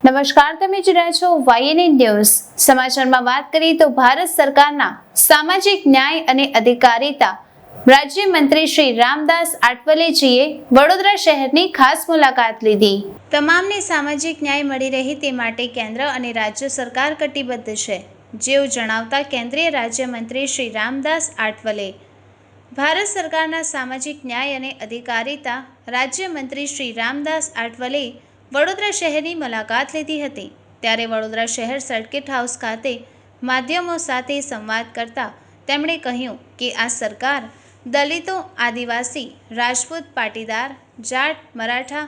નમસ્કાર, તમે જોઈ રહ્યા છો YNN ન્યૂઝ। સમાચારમાં વાત કરીએ તો ભારત સરકારના સામાજિક ન્યાય અને અધિકારિતા રાજ્ય મંત્રી શ્રી રામદાસ આઠવલેજીએ વડોદરા શહેરની ખાસ મુલાકાત લીધી। તમામને સામાજિક ન્યાય મળી રહે તે માટે કેન્દ્ર અને રાજ્ય સરકાર કટિબદ્ધ છે, જેવું જણાવતા કેન્દ્રીય રાજ્ય મંત્રી શ્રી રામદાસ આઠવલે ભારત સરકારના સામાજિક ન્યાય અને અધિકારિતા રાજ્ય મંત્રી શ્રી રામદાસ આઠવલે વડોદરા શહેરની મુલાકાત લીધી હતી। ત્યારે વડોદરા શહેર સર્કિટ હાઉસ ખાતે માધ્યમો સાથે સંવાદ કરતા તેમણે કહ્યું કે આ સરકાર દલિતો, આદિવાસી, રાજપૂત, પાટીદાર, જાટ, મરાઠા,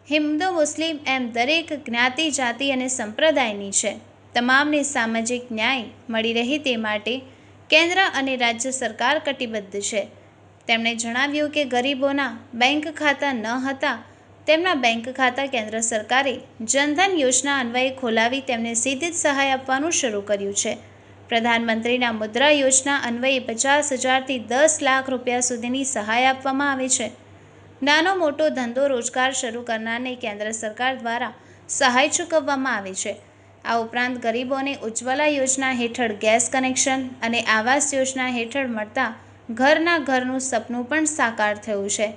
હિન્દુ, મુસ્લિમ એમ દરેક જ્ઞાતિ, જાતિ અને સંપ્રદાયની છે। તમામને સામાજિક ન્યાય મળી રહે તે માટે કેન્દ્ર અને રાજ્ય સરકાર કટિબદ્ધ છે। તેમણે જણાવ્યું કે ગરીબોના બેંક ખાતા ન હતા, તેમના બેંક ખાતા કેન્દ્ર સરકારે જનધન યોજના અન્વયે ખોલાવી તેમને સીધી જ સહાય આપવાનું શરૂ કર્યું છે। પ્રધાનમંત્રીના મુદ્રા યોજના અન્વયે 50,000થી 10 લાખ રૂપિયા સુધીની સહાય આપવામાં આવે છે। નાનો મોટો ધંધો રોજગાર શરૂ કરનારને કેન્દ્ર સરકાર દ્વારા સહાય ચૂકવવામાં આવે છે। આ ઉપરાંત ગરીબોને ઉજ્જવલા યોજના હેઠળ ગેસ કનેક્શન અને આવાસ યોજના હેઠળ મળતા ઘરનું સપનું પણ સાકાર થયું છે।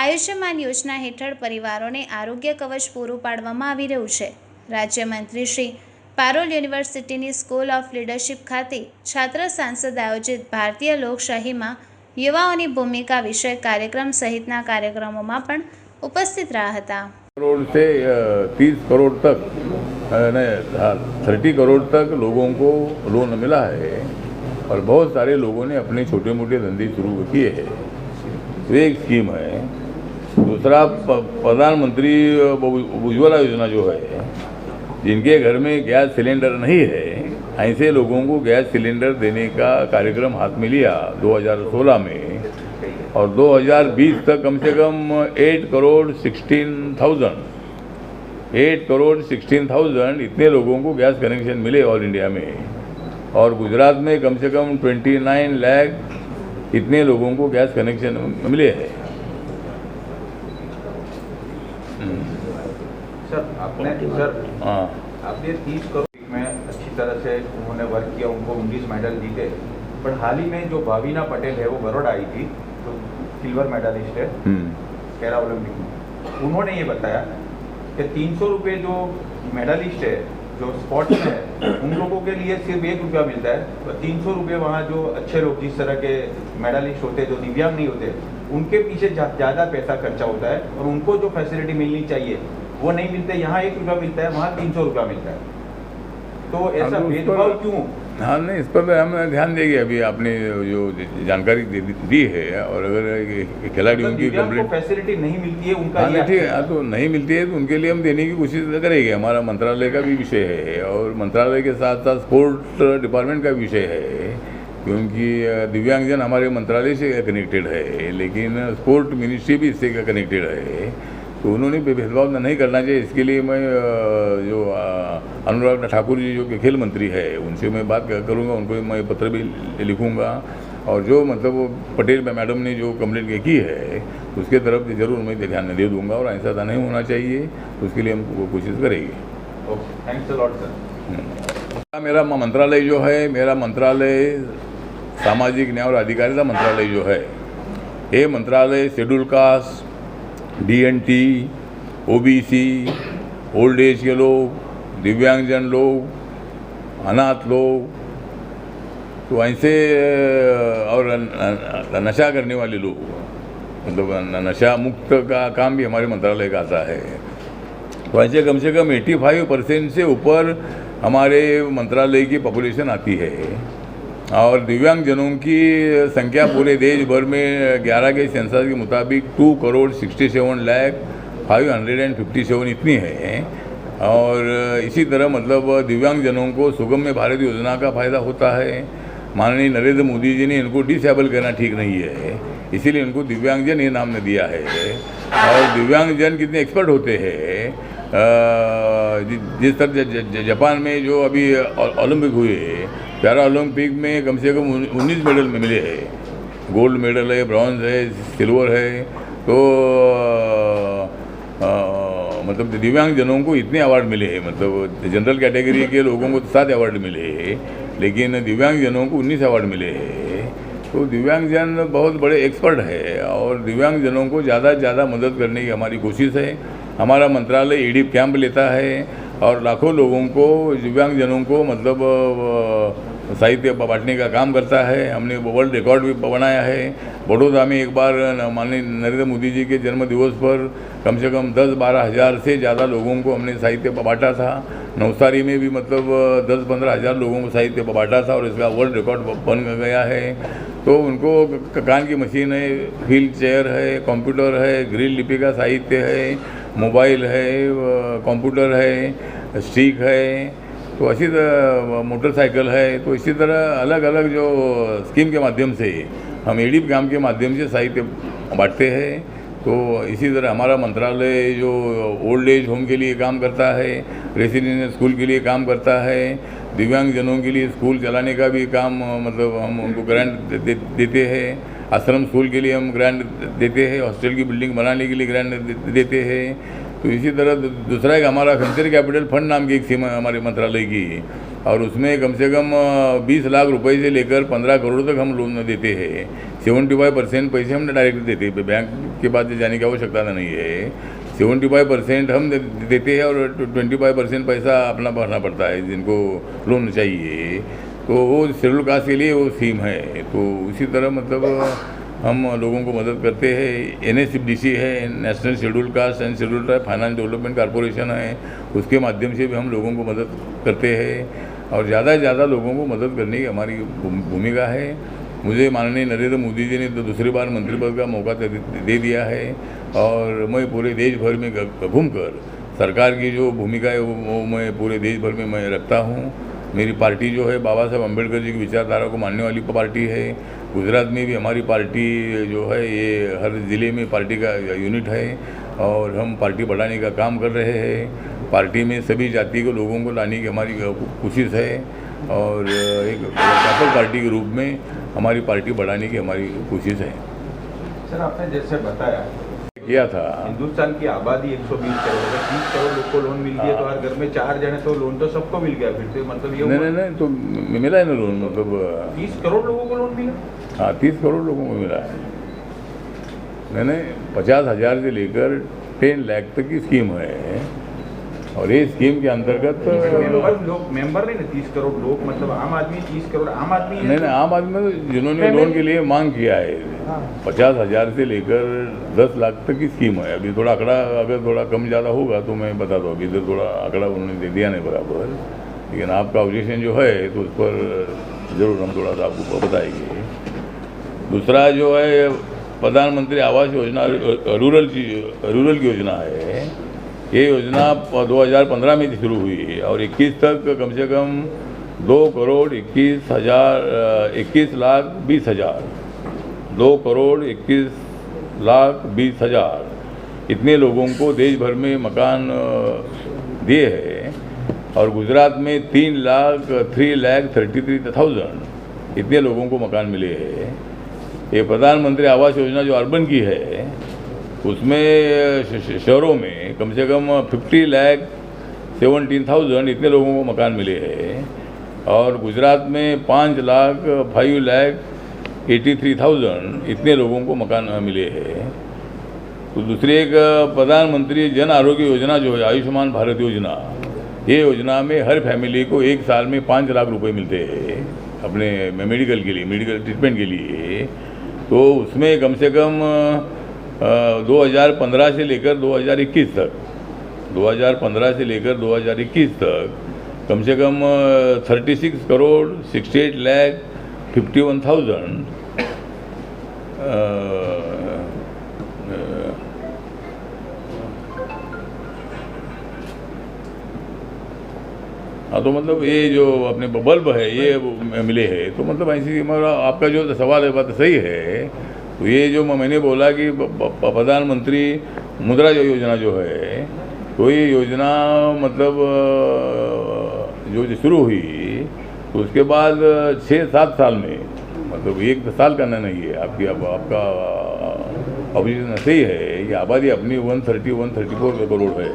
આયુષ્યમાન યોજના હેઠળ પરિવારોને આરોગ્ય કવચ પૂરું પાડવામાં આવી રહ્યું છે। રાજ્યમંત્રી શ્રી પારોલ યુનિવર્સિટીની સ્કૂલ ઓફ લીડરશિપ ખાતે છાત્ર સાંસદ આયોજિત ભારતીય લોકશાહીમાં યુવાઓની ભૂમિકા વિષય कार्यक्रम સહિતના કાર્યક્રમોમાં પણ ઉપસ્થિત રહ્યા હતા। करोड़ से 30 करोड़ तक 30 करोड़ तक लोगों को लोन मिला है और बहुत सारे लोगों ने अपने छोटे मोटे धंधे शुरू किए हैं। तो एक स्कीम है। दूसरा प्रधानमंत्री उज्ज्वला योजना जो है, जिनके घर में गैस सिलेंडर नहीं है, ऐसे लोगों को गैस सिलेंडर देने का कार्यक्रम हाथ में लिया 2016 में और 2020 तक कम से कम 8 करोड़ 16,000 इतने लोगों को गैस कनेक्शन मिले ऑल इंडिया में। और गुजरात में कम से कम 29 लाख इतने लोगों को गैस कनेक्शन मिले हैं। सर आपने 30 करोड़ में अच्छी तरह से उन्होंने वर्क किया, उनको 19 मेडल जीते। पर हाल ही में जो भाविना पटेल है वो बड़ौदा आई थी, तो सिल्वर मेडलिस्ट है पैरा ओलंपिक में। उन्होंने ये बताया कि 300 रुपये जो मेडलिस्ट है, जो स्पोर्ट्स में है, उन लोगों के लिए सिर्फ 1 रुपया मिलता है। तो 300 रुपये वहाँ जो अच्छे लोग जिस तरह के मेडलिस्ट होते हैं, जो दिव्यांग नहीं होते, उनके पीछे ज़्यादा पैसा खर्चा होता है और उनको जो फैसिलिटी मिलनी चाहिए वो नहीं मिलते। यहाँ 1 रुपया मिलता है, वहाँ 300 रुपया मिलता है। तो ऐसा भेदभाव क्यों? हाँ, नहीं, इस पर हम ध्यान देंगे। अभी आपने जो जानकारी दी है, और अगर खिलाड़ियों की फैसिलिटी नहीं मिलती है उनका, हाँ ठीक है, तो नहीं मिलती है तो उनके लिए हम देने की कोशिश करेंगे। हमारा मंत्रालय का भी विषय है और मंत्रालय के साथ साथ स्पोर्ट डिपार्टमेंट का विषय है, क्योंकि दिव्यांगजन हमारे मंत्रालय से कनेक्टेड है, लेकिन स्पोर्ट मिनिस्ट्री भी इससे कनेक्टेड है। तो उन्होंने भेदभाव नहीं करना चाहिए। इसके लिए मैं जो अनुराग ठाकुर जी जो कि खेल मंत्री है, उनसे मैं बात करूँगा, उनको मैं पत्र भी लिखूँगा। और जो मतलब पटेल मैडम ने जो कंप्लेंट की है उसके तरफ ज़रूर मैं ध्यान दे दूँगा और ऐसा नहीं होना चाहिए। उसके लिए हम कोशिश करेंगे। Okay, thanks a lot sir. मेरा मंत्रालय जो है, मेरा मंत्रालय सामाजिक न्याय और अधिकारिता मंत्रालय जो है, ये मंत्रालय schedule caste, DNT, OBC, old age के लोग, दिव्यांगजन लोग, अनाथ लोग, तो ऐसे और नशा करने वाले लोग, मतलब नशा मुक्त का काम भी हमारे मंत्रालय का आता है। तो ऐसे कम से कम 85% से ऊपर हमारे मंत्रालय की पॉपुलेशन आती है। और दिव्यांगजनों की संख्या पूरे देश भर में 11 के सेंसस के मुताबिक 2,67,557 इतनी है। और इसी तरह मतलब दिव्यांगजनों को सुगम्य भारत योजना का फ़ायदा होता है। माननीय नरेंद्र मोदी जी ने इनको डिसेबल करना ठीक नहीं है, इसीलिए इनको दिव्यांगजन ये नाम ने दिया है। और दिव्यांगजन कितने एक्सपर्ट होते हैं, जिस तरह जापान में जो अभी ओलंपिक हुए, पैरा ओलंपिक में कम से कम 19 मेडल में मिले हैं। गोल्ड मेडल है, ब्रॉन्ज है, सिल्वर है। तो मतलब दिव्यांग जनों को इतने अवार्ड मिले हैं, मतलब जनरल कैटेगरी के लोगों को 7 अवार्ड मिले हैं, लेकिन दिव्यांग जनों को 19 अवार्ड मिले हैं। तो दिव्यांग जन बहुत बड़े एक्सपर्ट है और दिव्यांग जनों को ज़्यादा से ज़्यादा मदद करने की हमारी कोशिश है। हमारा मंत्रालय ईडीप कैंप लेता है और लाखों लोगों को, दिव्यांग जनों को मतलब साहित्य बांटने का काम करता है। हमने वर्ल्ड रिकॉर्ड भी बनाया है। बड़ौदा में एक बार माननीय नरेंद्र मोदी जी के जन्म दिवस पर कम से कम 10-12 हज़ार से ज़्यादा लोगों को हमने साहित्य बांटा था। नवसारी में भी मतलब 10-15 हज़ार लोगों को साहित्य बांटा था और इसका वर्ल्ड रिकॉर्ड बन गया है। तो उनको कान की मशीन है, व्हील चेयर है, कंप्यूटर है, ग्रील लिपि का साहित्य है, मोबाइल है, कंप्यूटर है, स्टिक है, तो इसी तरह मोटरसाइकिल है। तो इसी तरह अलग अलग जो स्कीम के माध्यम से हम ईडीप काम के माध्यम से साहित्य बांटते हैं। तो इसी तरह हमारा मंत्रालय जो ओल्ड एज होम के लिए काम करता है, रेसिडेंशियल स्कूल के लिए काम करता है, दिव्यांग जनों के लिए स्कूल चलाने का भी काम मतलब हम उनको ग्रांट देते हैं। आश्रम स्कूल के लिए हम ग्रांट देते हैं, हॉस्टल की बिल्डिंग बनाने के लिए ग्रांट देते हैं। तो इसी तरह दूसरा एक हमारा वेंचर कैपिटल फंड नाम की एक स्कीम है हमारे मंत्रालय की, और उसमें कम से कम 20 लाख रुपए से लेकर 15 करोड़ तक हम लोन देते हैं। 75% पैसे हम डायरेक्ट देते हैं, बैंक के पास जाने की आवश्यकता नहीं है। 75% हम देते हैं और 25% पैसा अपना भरना पड़ता है जिनको लोन चाहिए। तो वो शेड्यूल कास्ट के लिए वो स्कीम है। तो इसी तरह मतलब हम लोगों को मदद करते हैं। NSCDC है, national schedule caste and schedule tribe finance development corporation है, उसके माध्यम से भी हम लोगों को मदद करते हैं और ज़्यादा से ज़्यादा लोगों को मदद करने की हमारी भूमिका है। मुझे माननीय नरेंद्र मोदी जी ने तो दूसरी बार मंत्रिपद का मौका दे दिया है और मैं पूरे देश भर में घूमकर सरकार की जो भूमिका है वो मैं पूरे देश भर में मैं रखता हूँ। मेरी पार्टी जो है बाबा साहब अम्बेडकर जी की विचारधारा को मानने वाली पार्टी है। गुजरात में भी हमारी पार्टी जो है ये हर ज़िले में पार्टी का यूनिट है और हम पार्टी बढ़ाने का काम कर रहे हैं। पार्टी में सभी जाति के लोगों को लाने की हमारी कोशिश है और एक सफल पार्टी के रूप में हमारी पार्टी बढ़ाने की हमारी कोशिश है। सर, आपने जैसे बताया किया था, हिंदुस्तान की आबादी 120 करोड़ है, 30 करोड़ लोग को लोन मिल गया तो हर घर में 4 जने तो लोन तो सबको मिल गया। फिर तो मतलब ये नहीं तो मिला है ना लोन, मतलब 30 करोड़ लोगों को लोन मिला। हाँ, 30 करोड़ लोगों को मिला है। मैंने 50,000 से लेकर 10 लाख तक की स्कीम है और ये स्कीम के अंतर्गत मेंबर नहीं ना 30 करोड़ लोग, मतलब आम आदमी 30 करोड़ आम आदमी नहीं आम आदमी जिन्होंने लोन के लिए मांग किया है 50,000 से लेकर 10 लाख तक की स्कीम है। अभी थोड़ा आंकड़ा अगर थोड़ा कम ज़्यादा होगा तो मैं बता दूँ, अभी इधर थोड़ा आंकड़ा उन्होंने दे दिया नहीं बराबर, लेकिन आपका ऑब्जेक्शन जो है तो उस पर ज़रूर हम थोड़ा सा आपको बताएंगे। दूसरा जो है प्रधानमंत्री आवास योजना रूरल की योजना है। ये योजना 2015 में शुरू हुई और 21 तक कम से कम 2,21,20,000 इतने लोगों को देश भर में मकान दिए हैं और गुजरात में 3,33,000 इतने लोगों को मकान मिले हैं। ये प्रधानमंत्री आवास योजना जो अर्बन की है उसमें शहरों में कम से कम 50,17,000 इतने लोगों को मकान मिले हैं और गुजरात में 5,05,83,000 इतने लोगों को मकान मिले हैं। तो दूसरी एक प्रधानमंत्री जन आरोग्य योजना जो है आयुष्मान भारत योजना, ये योजना में हर फैमिली को 1 साल में 5 लाख रुपए मिलते हैं अपने मेडिकल के लिए, मेडिकल ट्रीटमेंट के लिए। तो उसमें कम से कम 2015 से लेकर 2021 तक कम से कम 36,68,51,000 हाँ, तो मतलब ये जो अपने बल्ब है ये मिले हैं। तो मतलब ऐसी हमारा आपका जो सवाल है बात सही है। तो ये जो मैंने बोला कि प्रधानमंत्री मुद्रा योजना जो है, तो ये योजना मतलब जो शुरू हुई तो उसके बाद 6-7 साल में, मतलब 1 साल करना नहीं है आपकी आपका ऑब्जेक्शन सही है। ये आबादी अपनी 134 करोड़ है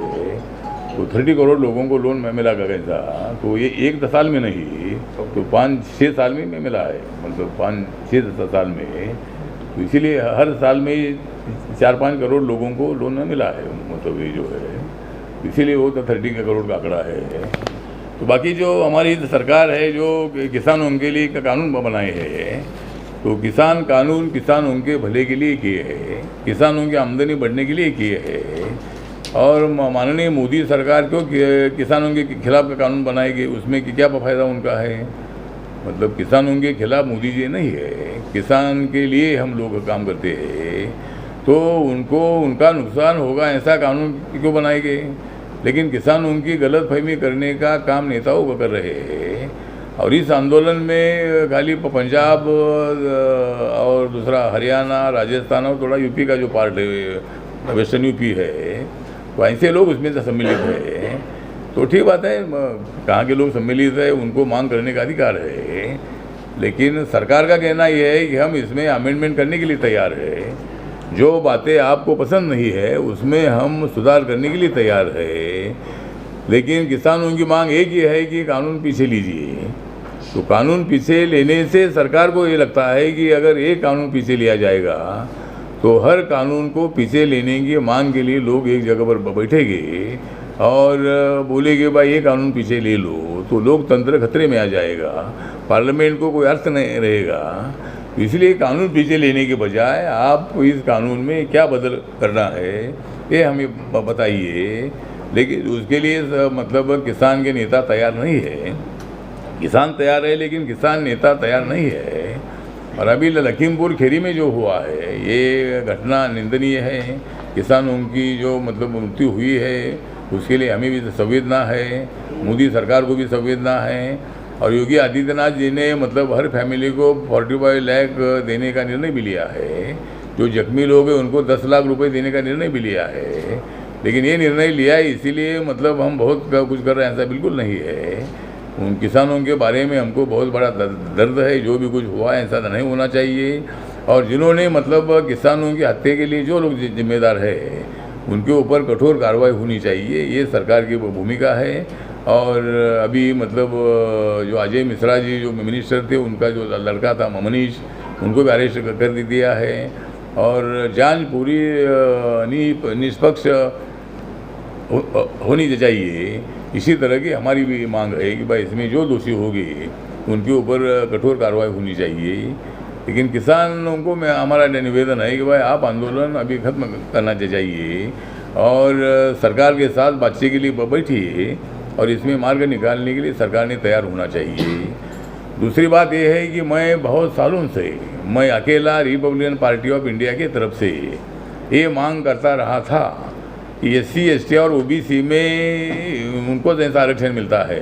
तो 30 करोड़ लोगों को लोन में मिला कैसा, तो ये एक साल में नहीं तो 5-6 साल में मिला है, मतलब 5-6 साल में। तो इसीलिए हर साल में 4-5 करोड़ लोगों को लोन में मिला है, मतलब ये जो है, इसीलिए वो तो 30 करोड़ का आंकड़ा है। तो बाकी जो हमारी सरकार है जो किसानों के लिए कानून बनाए हैं, तो किसान कानून किसानों के भले के लिए किए हैं, किसानों की आमदनी बढ़ने के लिए किए हैं। और माननीय मोदी सरकार क्यों किसानों के खिलाफ का कानून बनाएगी, उसमें क्या फ़ायदा उनका है? मतलब किसानों के खिलाफ मोदी जी नहीं है, किसान के लिए हम लोग काम करते हैं, तो उनको उनका नुकसान होगा ऐसा कानून क्यों बनाएंगे? लेकिन किसानों की गलतफहमी करने का काम नेताओं को कर रहे हैं। और इस आंदोलन में खाली पंजाब और दूसरा हरियाणा, राजस्थान और थोड़ा यूपी का जो पार्ट है, वेस्टर्न यूपी है, तो ऐसे लोग उसमें सम्मिलित हैं। तो ठीक बात है, कहाँ के लोग सम्मिलित है उनको मांग करने का अधिकार है, लेकिन सरकार का कहना यह है कि हम इसमें अमेंडमेंट करने के लिए तैयार है। जो बातें आपको पसंद नहीं है उसमें हम सुधार करने के लिए तैयार है, लेकिन किसानों की मांग एक ही है कि कानून पीछे लीजिए। तो कानून पीछे लेने से सरकार को ये लगता है कि अगर एक कानून पीछे लिया जाएगा तो हर कानून को पीछे लेने की मांग के लिए लोग एक जगह पर बैठेंगे और बोलेंगे भाई ये कानून पीछे ले लो, तो लोकतंत्र खतरे में आ जाएगा, पार्लियामेंट को कोई अर्थ नहीं रहेगा। इसलिए कानून पीछे लेने के बजाय आप इस कानून में क्या बदल करना है ये हमें बताइए। लेकिन उसके लिए मतलब किसान के नेता तैयार नहीं है, किसान तैयार है लेकिन किसान नेता तैयार नहीं है। और अभी लखीमपुर खीरी में जो हुआ है ये घटना निंदनीय है। किसानों की जो मतलब मृत्यु हुई है उसके लिए हमें भी संवेदना है, मोदी सरकार को भी संवेदना है। और योगी आदित्यनाथ जी ने मतलब हर फैमिली को 45 लाख देने का निर्णय भी लिया है। जो जख्मी लोग हैं उनको 10 लाख रुपए देने का निर्णय भी लिया है। लेकिन ये निर्णय लिया है इसीलिए मतलब हम बहुत कुछ कर रहे हैं ऐसा बिल्कुल नहीं है। उन किसानों के बारे में हमको बहुत बड़ा दर्द है, जो भी कुछ हुआ है ऐसा नहीं होना चाहिए। और जिन्होंने मतलब किसानों की हत्या के लिए जो लोग जिम्मेदार है उनके ऊपर कठोर कार्रवाई होनी चाहिए, ये सरकार की भूमिका है। और अभी मतलब जो अजय मिश्रा जी जो मिनिस्टर थे उनका जो लड़का था मनीष, उनको भी अरेस्ट कर दिया है। और जांच पूरी निष्पक्ष होनी चाहिए। इसी तरह की हमारी भी मांग है कि भाई इसमें जो दोषी होगी उनके ऊपर कठोर कार्रवाई होनी चाहिए। लेकिन किसानों को मैं हमारा निवेदन है कि भाई आप आंदोलन अभी खत्म करना चाहिए और सरकार के साथ बातचीत के लिए बैठिए और इसमें मार्ग निकालने के लिए सरकार ने तैयार होना चाहिए। दूसरी बात यह है कि मैं बहुत सालों से मैं अकेला रिपब्लिकन पार्टी ऑफ इंडिया की तरफ से ये मांग करता रहा था कि SC ST और OBC में उनको जैसा आरक्षण मिलता है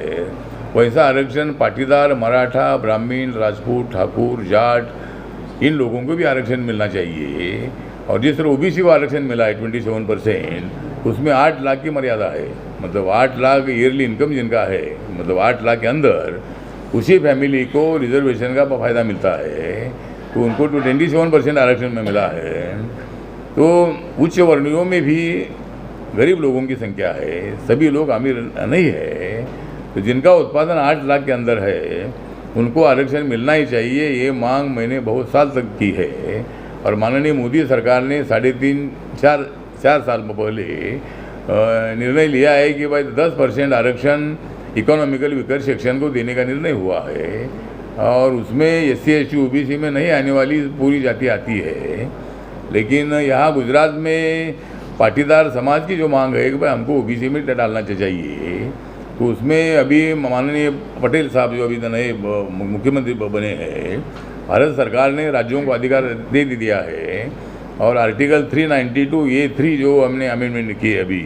वैसा आरक्षण पाटीदार, मराठा, ब्राह्मण, राजपूत, ठाकुर, जाट इन लोगों को भी आरक्षण मिलना चाहिए। और जिस तरह OBC को आरक्षण मिला है 27%, उसमें 8 लाख की मर्यादा है, मतलब 8 लाख ईयरली इनकम जिनका है, मतलब 8 लाख के अंदर उसी फैमिली को रिजर्वेशन का फ़ायदा मिलता है। तो उनको 27% आरक्षण में मिला है। तो उच्च वर्णियों में भी गरीब लोगों की संख्या है, सभी लोग अमीर नहीं है। तो जिनका उत्पादन 8 लाख के अंदर है उनको आरक्षण मिलना ही चाहिए, ये मांग मैंने बहुत साल तक की है। और माननीय मोदी सरकार ने 3.5-4 साल पहले निर्णय लिया है कि भाई 10% आरक्षण इकोनॉमिकल वीकर सेक्शन को देने का निर्णय हुआ है। और उसमें SC ST OBC में नहीं आने वाली पूरी जाति आती है। लेकिन यहाँ गुजरात में पाटीदार समाज की जो मांग है कि भाई हमको OBC में डालना चाहिए, तो उसमें अभी माननीय पटेल साहब जो अभी नए मुख्यमंत्री बने हैं, भारत सरकार ने राज्यों को अधिकार दे दिया है। और आर्टिकल 392A3 जो हमने अमेंडमेंट की है अभी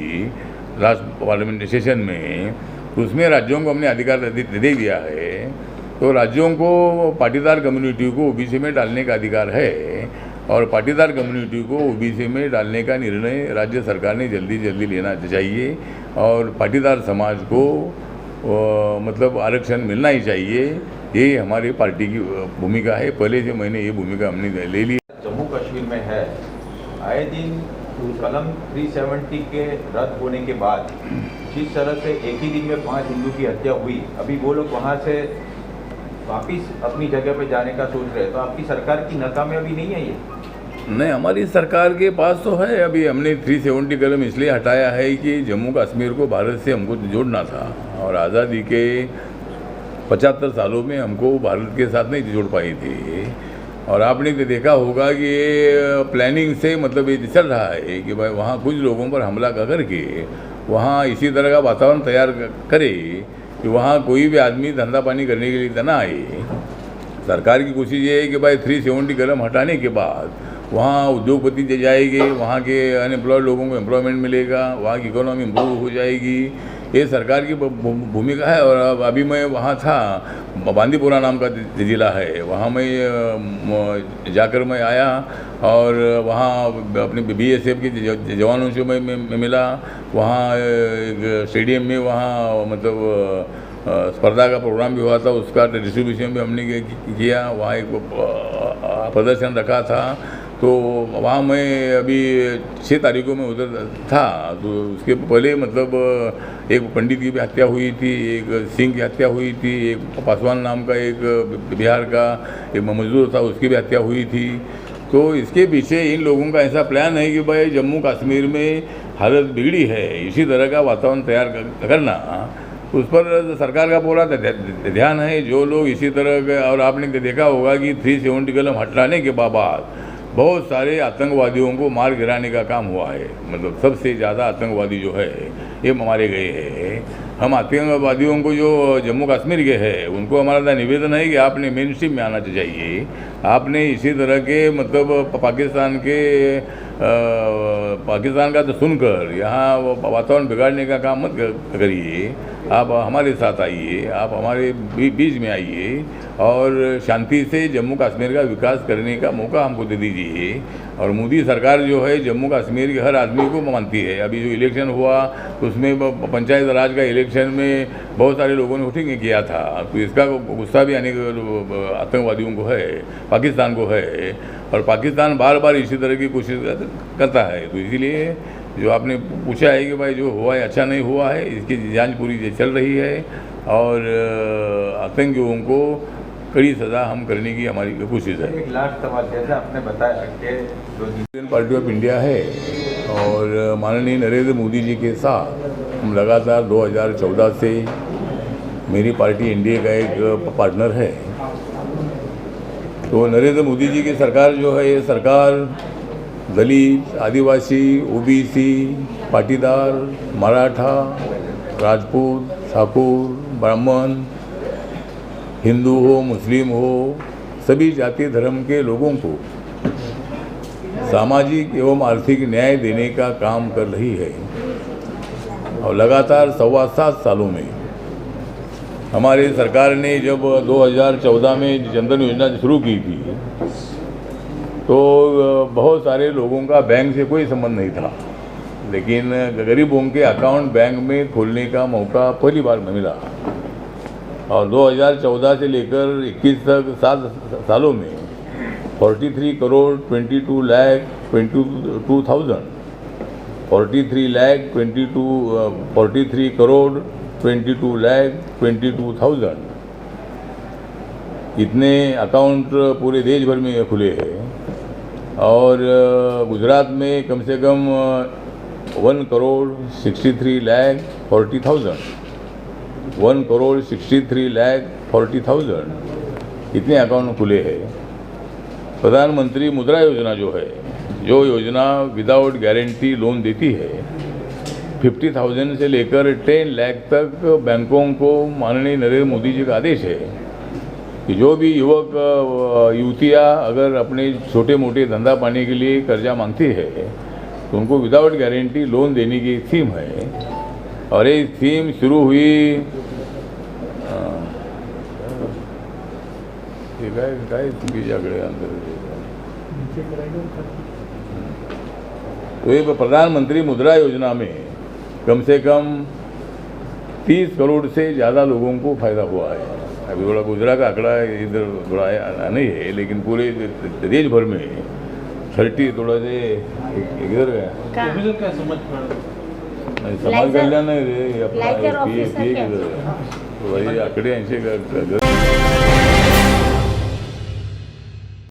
लास्ट पार्लियामेंट सेशन में, तो उसमें राज्यों को हमने अधिकार दे दिया है। तो राज्यों को पाटीदार कम्युनिटी को OBC में डालने का अधिकार है और पाटीदार कम्युनिटी को OBC में डालने का निर्णय राज्य सरकार ने जल्दी लेना चाहिए। और पाटीदार समाज को मतलब आरक्षण मिलना ही चाहिए, ये हमारी पार्टी की भूमिका है। पहले से मैंने ये भूमिका हमने ले ली। जम्मू कश्मीर में है, आए दिन कलम 370 के रद्द होने के बाद जिस तरह से एक ही दिन में 5 हिंदू की हत्या हुई, अभी वो लोग वहाँ से वापिस अपनी जगह पे जाने का सोच रहे हैं, तो आपकी सरकार की नाकामयाबी नहीं है ये? नहीं, हमारी सरकार के पास तो है। अभी हमने 370 कलम इसलिए हटाया है कि जम्मू कश्मीर को भारत से हमको जोड़ना था, और आज़ादी के 75 सालों में हमको भारत के साथ नहीं जोड़ पाई थी। और आपने तो देखा होगा कि ये प्लानिंग से मतलब ये चल रहा है कि भाई वहाँ कुछ लोगों पर हमला करके वहाँ इसी तरह का वातावरण तैयार करे कि वहाँ कोई भी आदमी धंधा पानी करने के लिए ना आए। सरकार की कोशिश ये है कि भाई 370 कलम हटाने के बाद वहाँ उद्योगपति जाएंगे, वहाँ के अनएम्प्लॉयड लोगों को एम्प्लॉयमेंट मिलेगा, वहाँ की इकोनॉमी इम्प्रूव हो जाएगी। ये सरकार की भूमिका है। और अब अभी मैं वहाँ था, बांदीपुरा नाम का ज़िला है, वहाँ मैं जाकर मैं आया और वहाँ अपने BSF के जवानों से मैं मिला। वहाँ एक स्टेडियम में वहाँ मतलब स्पर्धा का प्रोग्राम भी हुआ था, उसका डिस्ट्रीब्यूशन भी हमने किया। वहाँ एक प्रदर्शन रखा था, तो वहाँ मैं अभी 6 तारीख को मैं उधर था। तो उसके पहले मतलब एक पंडित की भी हत्या हुई थी, एक सिंह की हत्या हुई थी, एक पासवान नाम का एक बिहार का एक मजदूर था, उसकी भी हत्या हुई थी। तो इसके पीछे इन लोगों का ऐसा प्लान है कि भाई जम्मू कश्मीर में हालत बिगड़ी है, इसी तरह का वातावरण तैयार करना, उस पर सरकार का पूरा ध्यान है। जो लोग इसी तरह के, और आपने देखा होगा कि 370 कलम हटाने के बाद बहुत सारे आतंकवादियों को मार गिराने का काम हुआ है। मतलब सबसे ज़्यादा आतंकवादी जो है ये मारे गए हैं। हम आतंकवादियों को जो जम्मू कश्मीर के हैं उनको हमारा निवेदन है कि आपने मेन स्ट्रीम में आना चाहिए। आपने इसी तरह के मतलब पाकिस्तान का तो सुनकर यहाँ वातावरण बिगाड़ने का काम मत करिए। आप हमारे साथ आइए, आप हमारे बीच में आइए और शांति से जम्मू कश्मीर का विकास करने का मौका हमको दे दीजिए। और मोदी सरकार जो है जम्मू कश्मीर के हर आदमी को मानती है। अभी जो इलेक्शन हुआ उसमें पंचायत राज का इलेक्शन में बहुत सारे लोगों ने वोटिंग किया था, तो इसका गुस्सा भी अनेक आतंकवादियों को है, पाकिस्तान को है। और पाकिस्तान बार बार इसी तरह की कोशिश करता है। तो इसीलिए जो आपने पूछा है कि भाई जो हुआ है अच्छा नहीं हुआ है, इसकी जांच पूरी चल रही है और आतंकियों को कड़ी सज़ा हम करने की हमारी कोशिश है। एक लास्ट सवाल, जैसे आपने बताया कि जो इंडियन पार्टी ऑफ इंडिया है और माननीय नरेंद्र मोदी जी के साथ हम लगातार 2014 से मेरी पार्टी एनडीए का एक पार्टनर है। तो नरेंद्र मोदी जी की सरकार जो है ये सरकार दलित, आदिवासी, ओबीसी, पाटीदार, मराठा, राजपूत, ठाकुर, ब्राह्मण, हिंदू हो, मुस्लिम हो, सभी जाति धर्म के लोगों को सामाजिक एवं आर्थिक न्याय देने का काम कर रही है। और लगातार 7.25 सालों में हमारी सरकार ने जब 2014 में जनधन योजना शुरू की थी तो बहुत सारे लोगों का बैंक से कोई संबंध नहीं था, लेकिन गरीबों के अकाउंट बैंक में खोलने का मौका पहली बार मिला। और 2014 से लेकर 21 तक 7 सालों में 43 करोड़ 22 लाख 22,000 43 करोड़ 22 लाख 22,000 इतने अकाउंट पूरे देश भर में खुले हैं। और गुजरात में कम से कम 1 करोड़ 63 लाख 40,000 1 करोड़ 63 लाख 40,000 इतने अकाउंट खुले हैं। प्रधानमंत्री मुद्रा योजना जो है, जो योजना विदाउट गारंटी लोन देती है, 50,000 से लेकर 10 लाख तक बैंकों को माननीय नरेंद्र मोदी जी का आदेश है कि जो भी युवक युवतियाँ अगर अपने छोटे मोटे धंधा पाने के लिए कर्जा मांगती है तो उनको विदाउट गारंटी लोन देने की थीम है। और ये थीम शुरू हुई तो ये प्रधानमंत्री मुद्रा योजना में कम से कम 30 करोड़ से ज़्यादा लोगों को फायदा हुआ है। अभी थोड़ा गुजरात का आंकड़ा इधर थोड़ा नहीं है, लेकिन पूरे देश भर में 30 थोड़ा से इधर गया का क्या समझ पड़ नहीं, समाज कल्याण नहीं रे, लाइजर अपना ऑफिसर PA क्या? किधर है? तो वही आंकड़े ऐसे